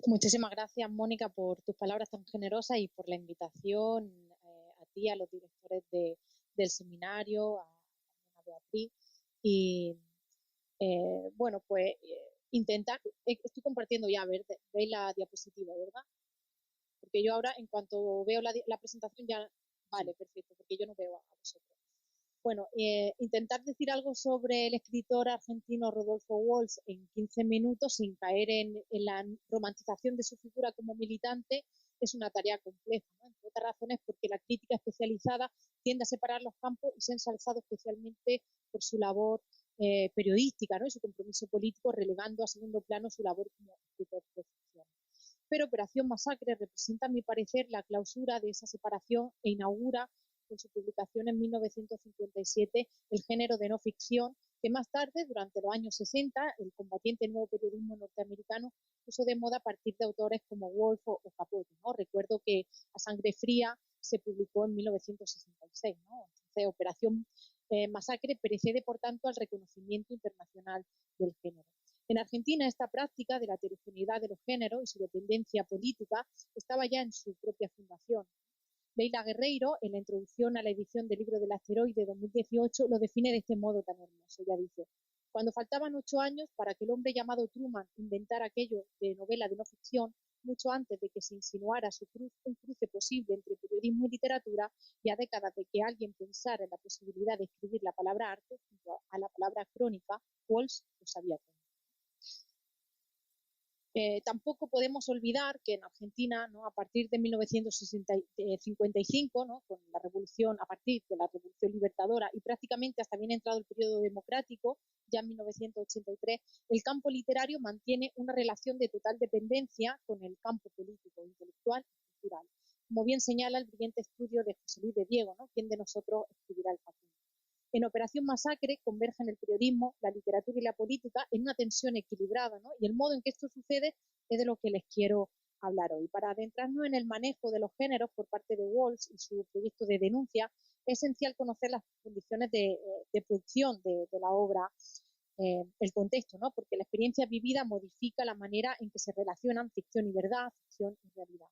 Muchísimas gracias, Mónica, por tus palabras tan generosas y por la invitación a ti, a los directores del seminario, a Beatriz. Y bueno, pues intentar, estoy compartiendo ya, a ver, veis la diapositiva, ¿verdad? Porque yo ahora, en cuanto veo la presentación, ya, vale, Sí. perfecto, porque yo no veo a vosotros. Bueno, intentar decir algo sobre el escritor argentino Rodolfo Walsh en 15 minutos sin caer en la romantización de su figura como militante es una tarea compleja, ¿no? Entre otras razones porque la crítica especializada tiende a separar los campos y se ha ensalzado especialmente por su labor periodística, ¿no? Y su compromiso político, relegando a segundo plano su labor como escritor de ficción. Pero Operación Masacre representa, a mi parecer, la clausura de esa separación e inaugura con su publicación en 1957 el género de no ficción, que más tarde, durante los años 60, el combatiente nuevo periodismo norteamericano puso de moda a partir de autores como Woolf o Capote, ¿no? Recuerdo que A Sangre Fría se publicó en 1966, ¿no? Entonces, Operación Masacre precede, por tanto, al reconocimiento internacional del género. En Argentina, esta práctica de la heterogeneidad de los géneros y su dependencia política estaba ya en su propia fundación. Leila Guerreiro, en la introducción a la edición del Libro del Asteroide 2018, lo define de este modo tan hermoso. Ella dice: cuando faltaban 8 años para que el hombre llamado Truman inventara aquello de novela de no ficción, mucho antes de que se insinuara un cruce posible entre periodismo y literatura, y a décadas de que alguien pensara en la posibilidad de escribir la palabra arte junto a la palabra crónica, Walsh lo sabía todo. Tampoco podemos olvidar que en Argentina, ¿no? A partir de 1955, ¿no? Con la revolución, a partir de la revolución libertadora y prácticamente hasta bien entrado el periodo democrático, ya en 1983, el campo literario mantiene una relación de total dependencia con el campo político, intelectual y cultural. Como bien señala el brillante estudio de José Luis de Diego, ¿no? ¿Quién de nosotros escribirá el Facundo? En Operación Masacre convergen el periodismo, la literatura y la política en una tensión equilibrada, ¿no? Y el modo en que esto sucede es de lo que les quiero hablar hoy. Para adentrarnos en el manejo de los géneros por parte de Walsh y su proyecto de denuncia, es esencial conocer las condiciones de producción de la obra, el contexto, ¿no? Porque la experiencia vivida modifica la manera en que se relacionan ficción y verdad, ficción y realidad.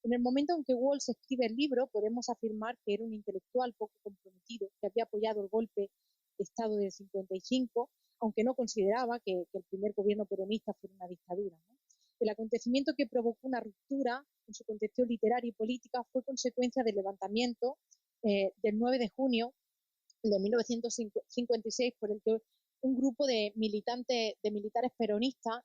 En el momento en que Walsh escribe el libro, podemos afirmar que era un intelectual poco comprometido, que había apoyado el golpe de Estado del 55, aunque no consideraba que el primer gobierno peronista fuera una dictadura, ¿no? El acontecimiento que provocó una ruptura en su contexto literaria y política fue consecuencia del levantamiento del 9 de junio de 1956, por el que un grupo de militantes, de militares peronistas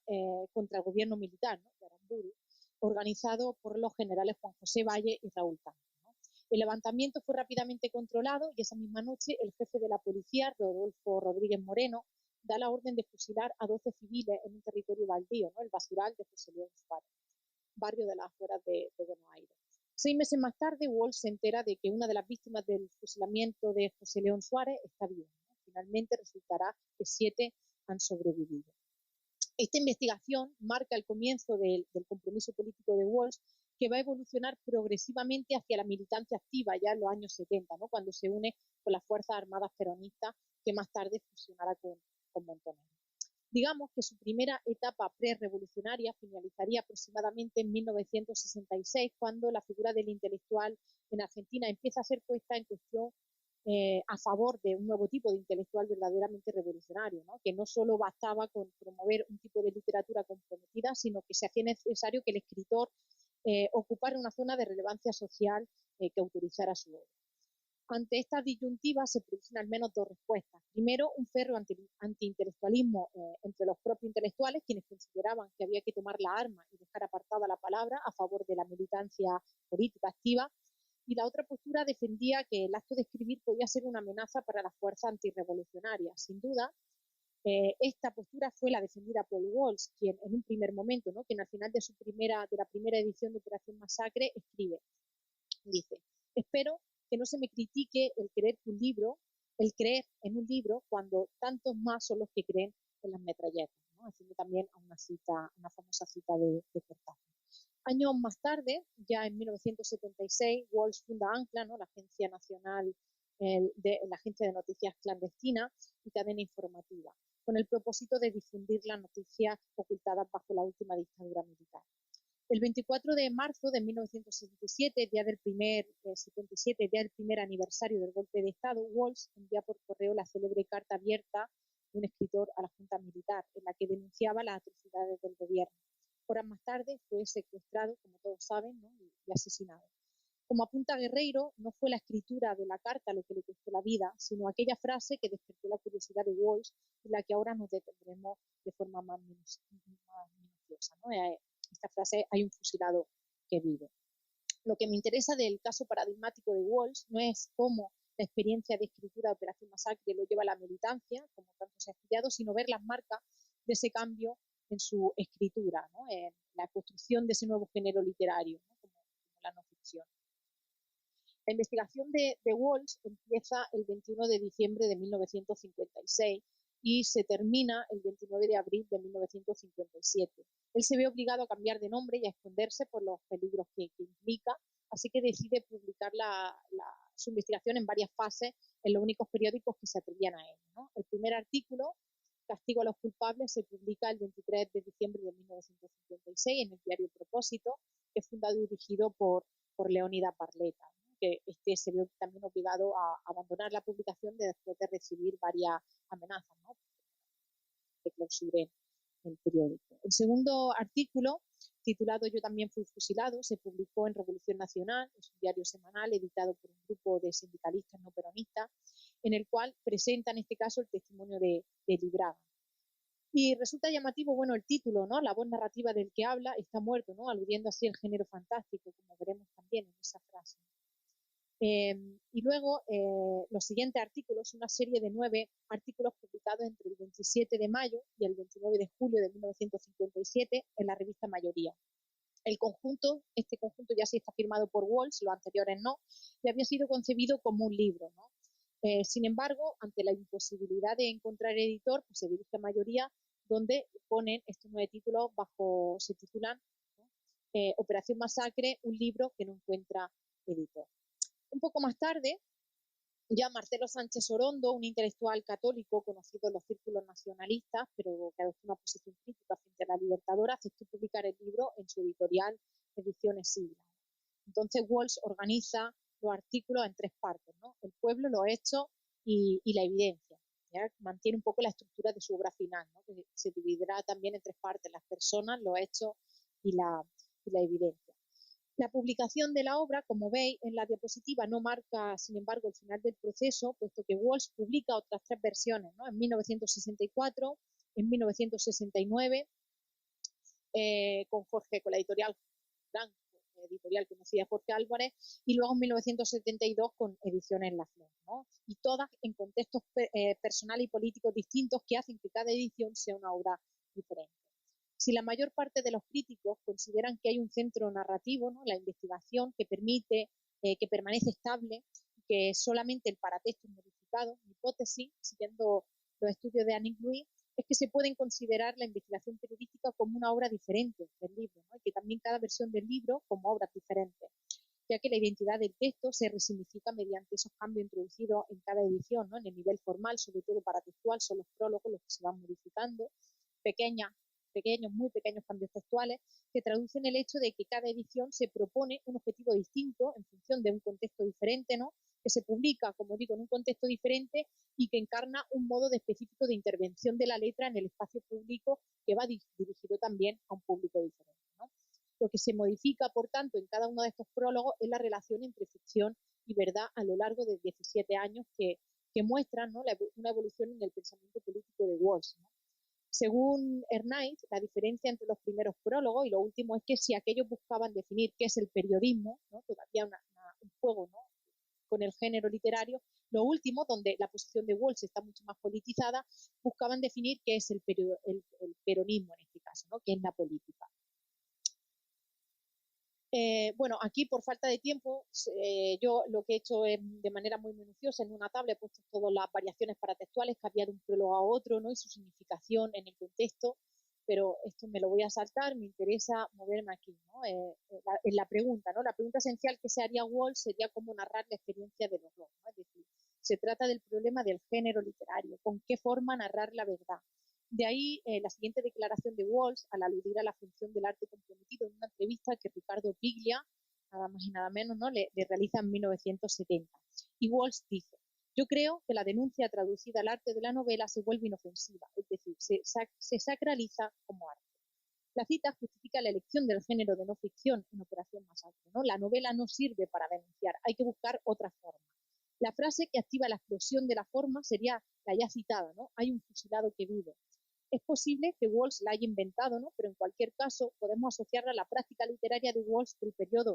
contra el gobierno militar, ¿no? de Aramburu, organizado por los generales Juan José Valle y Raúl Castro, ¿no? El levantamiento fue rápidamente controlado y esa misma noche el jefe de la policía, Rodolfo Rodríguez Moreno, da la orden de fusilar a 12 civiles en un territorio baldío, ¿no? El basural de José León Suárez, barrio de las afueras de Buenos Aires. 6 meses más tarde, Walsh se entera de que una de las víctimas del fusilamiento de José León Suárez está viva, ¿no? Finalmente resultará que 7 han sobrevivido. Esta investigación marca el comienzo del compromiso político de Walsh, que va a evolucionar progresivamente hacia la militancia activa ya en los años 70, ¿no? Cuando se une con las Fuerzas Armadas Peronistas, que más tarde fusionará con Montonero. Digamos que su primera etapa pre-revolucionaria finalizaría aproximadamente en 1966, cuando la figura del intelectual en Argentina empieza a ser puesta en cuestión a favor de un nuevo tipo de intelectual verdaderamente revolucionario, ¿no? Que no solo bastaba con promover un tipo de literatura comprometida, sino que se hacía necesario que el escritor ocupara una zona de relevancia social que autorizara su obra. Ante esta disyuntiva se producen al menos dos respuestas. Primero, un férreo antiintelectualismo entre los propios intelectuales, quienes consideraban que había que tomar la arma y dejar apartada la palabra a favor de la militancia política activa, y la otra postura defendía que el acto de escribir podía ser una amenaza para las fuerzas antirrevolucionarias. Sin duda, esta postura fue la defendida por Walsh, quien en un primer momento, ¿no? quien al final de la primera edición de Operación Masacre escribe, dice: espero que no se me critique el creer en un libro cuando tantos más son los que creen en las metralletas, ¿no? Haciendo también una famosa cita de Cortázar. Años más tarde, ya en 1976, Walsh funda Ancla, ¿no? La Agencia Nacional la Agencia de Noticias Clandestinas y Cadena Informativa, con el propósito de difundir las noticias ocultadas bajo la última dictadura militar. El 24 de marzo de 1977, día del primer aniversario del golpe de Estado, Walsh envía por correo la célebre carta abierta de un escritor a la Junta Militar, en la que denunciaba las atrocidades del gobierno. Horas más tarde fue secuestrado, como todos saben, ¿no? y asesinado. Como apunta Guerreiro, no fue la escritura de la carta lo que le costó la vida, sino aquella frase que despertó la curiosidad de Walsh y la que ahora nos detendremos de forma más minuciosa, ¿no? Esta frase: hay un fusilado que vive. Lo que me interesa del caso paradigmático de Walsh no es cómo la experiencia de escritura de Operación Masacre lo lleva a la militancia, como tanto se ha estudiado, sino ver las marcas de ese cambio en su escritura, ¿no? En la construcción de ese nuevo género literario, ¿no? como la no ficción. La investigación de Walsh empieza el 21 de diciembre de 1956 y se termina el 29 de abril de 1957. Él se ve obligado a cambiar de nombre y a esconderse por los peligros que implica, así que decide publicar su investigación en varias fases en los únicos periódicos que se atrevían a ello, ¿no? El primer artículo, Castigo a los culpables, se publica el 23 de diciembre de 1956 en el diario Propósito, que es fundado y dirigido por Leonidas Barletta, que se vio también obligado a abandonar la publicación después de recibir varias amenazas, ¿no? De clausura el periódico. El segundo artículo, titulado Yo también fui fusilado, se publicó en Revolución Nacional, es un diario semanal editado por un grupo de sindicalistas no peronistas, en el cual presenta en este caso el testimonio de Librada. Y resulta llamativo, bueno, el título, ¿no? La voz narrativa del que habla está muerto, ¿no? Aludiendo así al género fantástico, como veremos también en esa frase. Y luego los siguientes artículos, una serie de 9 artículos publicados entre el 27 de mayo y el 29 de julio de 1957 en la revista Mayoría. Este conjunto ya sí está firmado por Walsh, los anteriores no, y había sido concebido como un libro, ¿no? Sin embargo, ante la imposibilidad de encontrar editor, pues se dirige a Mayoría, donde ponen estos 9 títulos se titulan, ¿no? Operación Masacre, un libro que no encuentra editor. Un poco más tarde, ya Marcelo Sánchez Orondo, un intelectual católico conocido en los círculos nacionalistas, pero que adoptó una posición crítica frente a la Libertadora, aceptó publicar el libro en su editorial Ediciones Sigla. Entonces Walsh organiza los artículos en 3 partes, ¿no? El pueblo, los hechos y la evidencia. ¿Ya? Mantiene un poco la estructura de su obra final, ¿no? Que se dividirá también en 3 partes: las personas, los hechos y la evidencia. La publicación de la obra, como veis en la diapositiva, no marca, sin embargo, el final del proceso, puesto que Walsh publica otras 3 versiones, ¿no? En 1964, en 1969, con la editorial Franco, editorial conocida Jorge Álvarez, y luego en 1972 con Ediciones La Flor, ¿no? Y todas en contextos personales y políticos distintos que hacen que cada edición sea una obra diferente. Si la mayor parte de los críticos consideran que hay un centro narrativo, ¿no? La investigación que permite, que permanece estable, que solamente el paratexto es modificado, mi hipótesis, siguiendo los estudios de Annick Louis, es que se pueden considerar la investigación periodística como una obra diferente del libro, ¿no? Y que también cada versión del libro como obras diferentes, ya que la identidad del texto se resignifica mediante esos cambios introducidos en cada edición, ¿no? En el nivel formal, sobre todo paratextual, son los prólogos los que se van modificando, muy pequeños cambios textuales que traducen el hecho de que cada edición se propone un objetivo distinto en función de un contexto diferente, ¿no? Que se publica, como digo, en un contexto diferente y que encarna un modo específico de intervención de la letra en el espacio público que va dirigido también a un público diferente, ¿no? Lo que se modifica, por tanto, en cada uno de estos prólogos es la relación entre ficción y verdad a lo largo de 17 años que muestran, ¿no? Una evolución en el pensamiento político de Walsh, ¿no? Según Ernest, la diferencia entre los primeros prólogos y los últimos es que si aquellos buscaban definir qué es el periodismo, ¿no? Todavía un juego, ¿no? Con el género literario, los últimos, donde la posición de Walsh está mucho más politizada, buscaban definir qué es el peronismo en este caso, ¿no? Qué es la política. Bueno, aquí por falta de tiempo, yo lo que he hecho es de manera muy minuciosa en una tabla he puesto todas las variaciones paratextuales, cambiar de un prólogo a otro, ¿no? Y su significación en el contexto, pero esto me lo voy a saltar, me interesa moverme aquí, ¿no? En la pregunta, ¿no? La pregunta esencial que se haría Walsh sería cómo narrar la experiencia del horror, ¿no? Es decir, se trata del problema del género literario, con qué forma narrar la verdad. De ahí la siguiente declaración de Walsh, al aludir a la función del arte comprometido en una entrevista que Ricardo Piglia, nada más y nada menos, ¿no? le realiza en 1970. Y Walsh dice: yo creo que la denuncia traducida al arte de la novela se vuelve inofensiva, es decir, se sacraliza como arte. La cita justifica la elección del género de no ficción en Operación Masacre, ¿no? La novela no sirve para denunciar, hay que buscar otra forma. La frase que activa la explosión de la forma sería la ya citada, ¿no? Hay un fusilado que vive. Es posible que Walsh la haya inventado, ¿no? Pero en cualquier caso podemos asociarla a la práctica literaria de Walsh de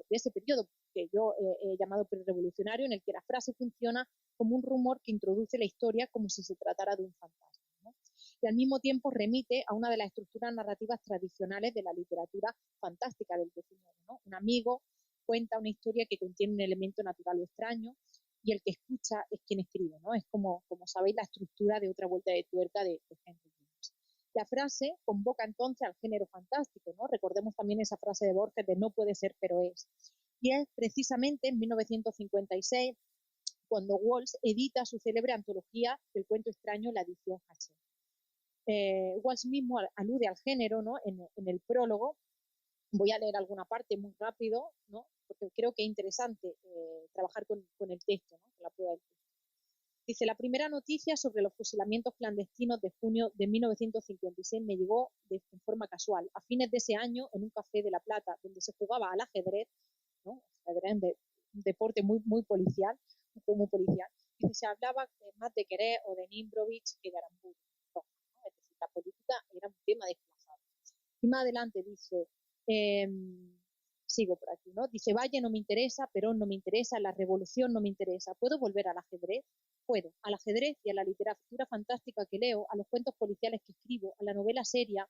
ese periodo que yo he llamado prerevolucionario, en el que la frase funciona como un rumor que introduce la historia como si se tratara de un fantasma, ¿no? Y al mismo tiempo remite a una de las estructuras narrativas tradicionales de la literatura fantástica del XIX, ¿no? Un amigo cuenta una historia que contiene un elemento natural o extraño, y el que escucha es quien escribe, ¿no? Es como sabéis, la estructura de Otra vuelta de tuerca de Henry James. La frase convoca entonces al género fantástico, ¿no? Recordemos también esa frase de Borges de no puede ser, pero es. Y es precisamente en 1956 cuando Walsh edita su célebre antología del cuento extraño, la edición Hachette. Walsh mismo alude al género, ¿no? En el prólogo. Voy a leer alguna parte muy rápido, ¿no? Porque creo que es interesante trabajar con el texto, ¿no? Con la prueba del texto. Dice: la primera noticia sobre los fusilamientos clandestinos de junio de 1956 me llegó en forma casual. A fines de ese año, en un café de La Plata, donde se jugaba al ajedrez, ¿no? Ajedrez es un deporte muy policial, muy policial. Dice: se hablaba más de Querés o de Nimbrovich que de Aramburu, ¿no? Es decir, la política era un tema desplazado. Y más adelante dice, sigo por aquí, ¿no? Dice: Valle no me interesa, Perón no me interesa, la revolución no me interesa. ¿Puedo volver al ajedrez? Puedo. Al ajedrez y a la literatura fantástica que leo, a los cuentos policiales que escribo, a la novela seria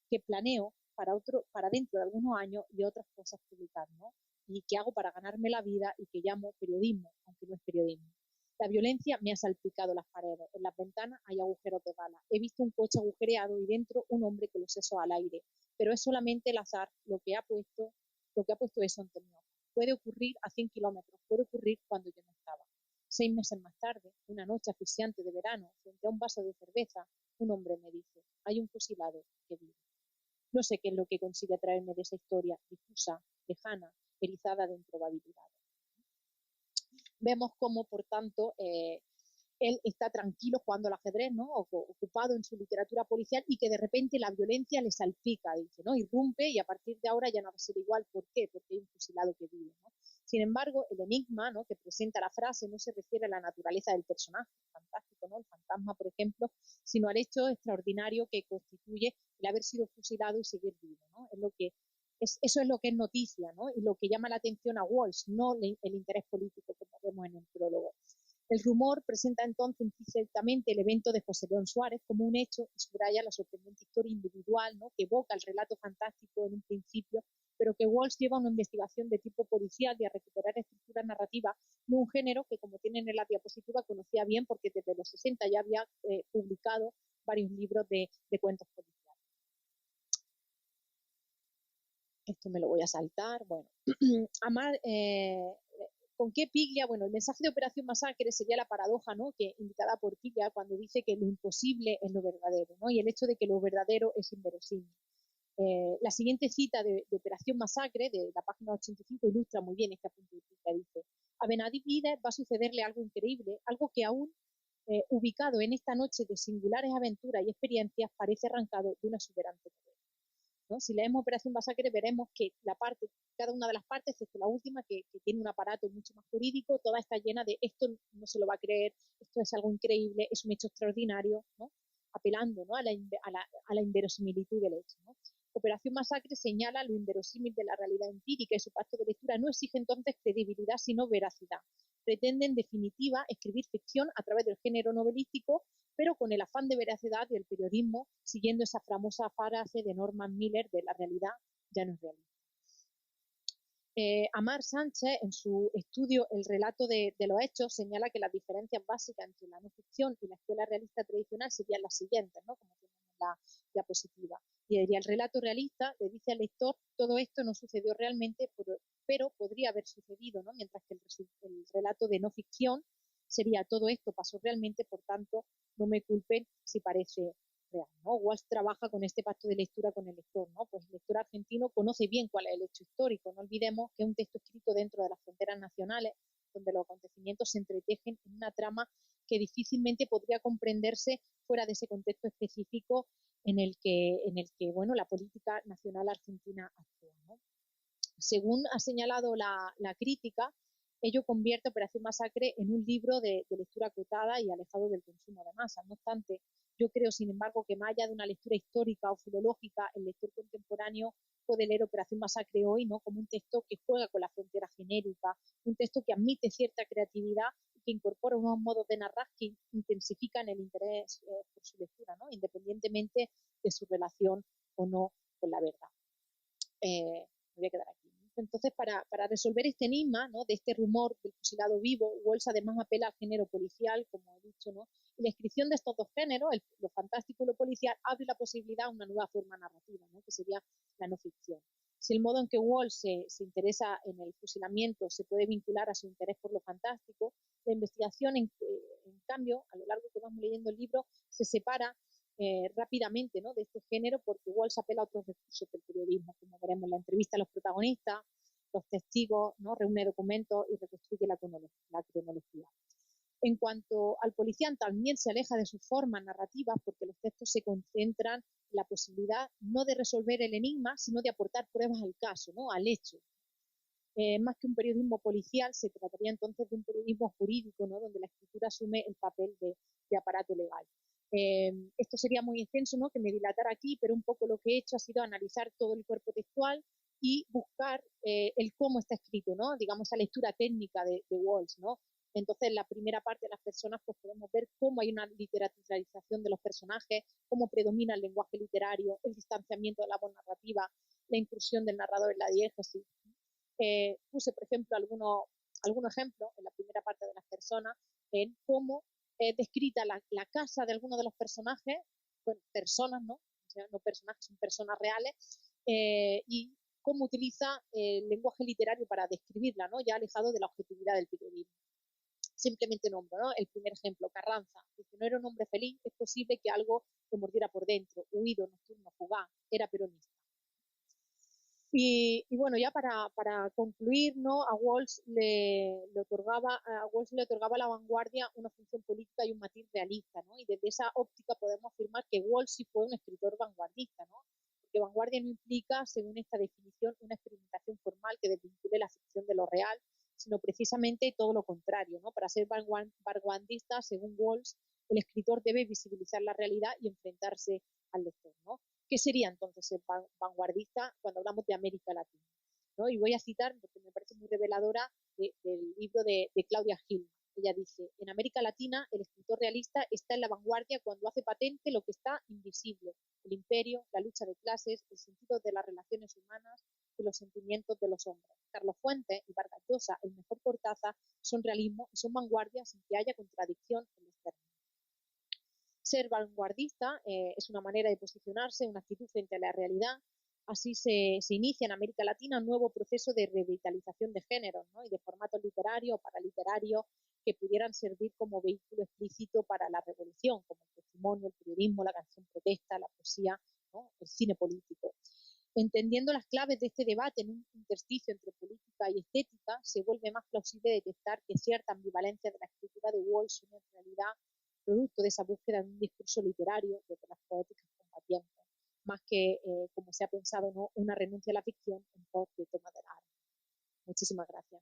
que planeo para dentro de algunos años y otras cosas publicar, ¿no? Y que hago para ganarme la vida y que llamo periodismo, aunque no es periodismo. La violencia me ha salpicado las paredes. En las ventanas hay agujeros de bala. He visto un coche agujereado y dentro un hombre con los sesos al aire. Pero es solamente el azar lo que ha puesto eso ante mí. Puede ocurrir a 100 kilómetros, puede ocurrir cuando yo no estaba. 6 meses más tarde, una noche asfixiante de verano, frente a un vaso de cerveza, un hombre me dice: hay un fusilado que vive. No sé qué es lo que consigue traerme de esa historia difusa, lejana, erizada de improbabilidades. Vemos cómo, por tanto, él está tranquilo jugando al ajedrez, ¿no? Ocupado en su literatura policial, y que de repente la violencia le salpica, dice, ¿no? Irrumpe, y a partir de ahora ya no va a ser igual. ¿Por qué? Porque hay un fusilado que vive, ¿no? Sin embargo, el enigma, ¿no?, que presenta la frase no se refiere a la naturaleza del personaje fantástico, ¿no?, el fantasma, por ejemplo, sino al hecho extraordinario que constituye el haber sido fusilado y seguir vivo, ¿no? Eso es lo que es noticia, ¿no? Y lo que llama la atención a Walsh, no el interés político, como vemos en el prólogo. El rumor presenta entonces implícitamente el evento de José León Suárez como un hecho y subraya la sorprendente historia individual, ¿no?, que evoca el relato fantástico en un principio, pero que Walsh lleva a una investigación de tipo policial y a recuperar estructuras narrativas de un género que, como tienen en la diapositiva, conocía bien porque desde los 60 ya había publicado varios libros de cuentos policiales. Esto me lo voy a saltar. Bueno, ¿con qué Piglia? Bueno, el mensaje de Operación Masacre sería la paradoja, ¿no?, que indicada por Piglia cuando dice que lo imposible es lo verdadero, ¿no?, y el hecho de que lo verdadero es inverosímil. La siguiente cita de Operación Masacre, de la página 85, ilustra muy bien este apunte de Piglia. Dice: a Benavides va a sucederle algo increíble, algo que aún ubicado en esta noche de singulares aventuras y experiencias parece arrancado de una exuberante novela, ¿no? Si leemos Operación Masacre veremos que cada una de las partes, excepto la última, que tiene un aparato mucho más jurídico, toda está llena de esto no se lo va a creer, esto es algo increíble, es un hecho extraordinario, ¿no?, apelando, ¿no?, a la inverosimilitud del hecho, ¿no? Operación Masacre señala lo inverosímil de la realidad empírica y su pacto de lectura no exige entonces credibilidad, sino veracidad. Pretende, en definitiva, escribir ficción a través del género novelístico, pero con el afán de veracidad del periodismo, siguiendo esa famosa frase de Norman Miller de la realidad ya no es realista. Amar Sánchez, en su estudio El relato de los hechos, señala que las diferencias básicas entre la no ficción y la escuela realista tradicional serían las siguientes, ¿no?, como tenemos en la diapositiva. Y diría: el relato realista le dice al lector: todo esto no sucedió realmente, pero podría haber sucedido, ¿no?, mientras que el relato de no ficción sería: todo esto pasó realmente, por tanto, no me culpen si parece real, ¿no? Walsh trabaja con este pacto de lectura con el lector, ¿no? Pues el lector argentino conoce bien cuál es el hecho histórico. No olvidemos que es un texto escrito dentro de las fronteras nacionales, donde los acontecimientos se entretejen en una trama que difícilmente podría comprenderse fuera de ese contexto específico en el que bueno, la política nacional argentina actúa, ¿no? Según ha señalado la crítica, ello convierte Operación Masacre en un libro de lectura acotada y alejado del consumo de masa. No obstante, yo creo, sin embargo, que más allá de una lectura histórica o filológica, el lector contemporáneo puede leer Operación Masacre hoy, ¿no?, como un texto que juega con la frontera genérica, un texto que admite cierta creatividad y que incorpora unos modos de narrar que intensifican el interés por su lectura, ¿no?, independientemente de su relación o no con la verdad. Me voy a quedar aquí. Entonces, para resolver este enigma, ¿no?, de este rumor del fusilado vivo, Wells además apela al género policial, como he dicho, ¿no? Y la inscripción de estos dos géneros, lo fantástico y lo policial, abre la posibilidad a una nueva forma narrativa, ¿no?, que sería la no ficción. Si el modo en que Wells se interesa en el fusilamiento se puede vincular a su interés por lo fantástico, la investigación, en cambio, a lo largo que vamos leyendo el libro, se separa rápidamente, ¿no?, de este género, porque Walsh apela a otros recursos del periodismo, como veremos, la entrevista a los protagonistas, los testigos, ¿no?, reúne documentos y reconstruye la cronología. En cuanto al policía, también se aleja de sus formas narrativas porque los textos se concentran en la posibilidad no de resolver el enigma, sino de aportar pruebas al caso, ¿no?, al hecho. Más que un periodismo policial, se trataría entonces de un periodismo jurídico, ¿no?, donde la escritura asume el papel de aparato legal. Esto sería muy extenso, ¿no?, que me dilatara aquí, pero un poco lo que he hecho ha sido analizar todo el cuerpo textual y buscar el cómo está escrito, ¿no?, digamos, esa lectura técnica de Walsh, ¿no? Entonces, en la primera parte de las personas, pues podemos ver cómo hay una literarización de los personajes, cómo predomina el lenguaje literario, el distanciamiento de la voz narrativa, la inclusión del narrador en la diégesis. Puse, por ejemplo, algunos ejemplos en la primera parte de las personas en cómo descrita la casa de algunos de los personajes, bueno, personas, ¿no? O sea, no personajes, son personas reales, y cómo utiliza el lenguaje literario para describirla, ¿no?, ya alejado de la objetividad del periodismo. Simplemente nombro, ¿no?, el primer ejemplo, Carranza. Dice: no era un hombre feliz, es posible que algo lo mordiera por dentro, huido, nocturno, fugaz, era peronista. Y bueno, ya para concluir, ¿no?, a Walsh le otorgaba a la vanguardia una función política y un matiz realista, ¿no? Y desde esa óptica podemos afirmar que Walsh sí fue un escritor vanguardista, ¿no? Porque vanguardia no implica, según esta definición, una experimentación formal que desvincule la ficción de lo real, sino precisamente todo lo contrario, ¿no? Para ser vanguardista, según Walsh, el escritor debe visibilizar la realidad y enfrentarse al lector, ¿no? ¿Qué sería entonces ser vanguardista cuando hablamos de América Latina? ¿No? Y voy a citar, porque me parece muy reveladora, del libro de Claudia Gilman. Ella dice: en América Latina, el escritor realista está en la vanguardia cuando hace patente lo que está invisible: el imperio, la lucha de clases, el sentido de las relaciones humanas y los sentimientos de los hombres. Carlos Fuentes y Vargas Llosa, el mejor Cortázar, son realismo y son vanguardia sin que haya contradicción en los términos. Ser vanguardista es una manera de posicionarse, una actitud frente a la realidad. Así se inicia en América Latina un nuevo proceso de revitalización de géneros, ¿no?, y de formatos literarios o paraliterarios que pudieran servir como vehículo explícito para la revolución, como el testimonio, el periodismo, la canción protesta, la poesía, ¿no?, el cine político. Entendiendo las claves de este debate en un intersticio entre política y estética, se vuelve más plausible detectar que cierta ambivalencia de la escritura de Walsh son en realidad producto de esa búsqueda de un discurso literario desde las poéticas combatientes, más que, como se ha pensado, ¿no?, una renuncia a la ficción en pos de toma de la arma. Muchísimas gracias.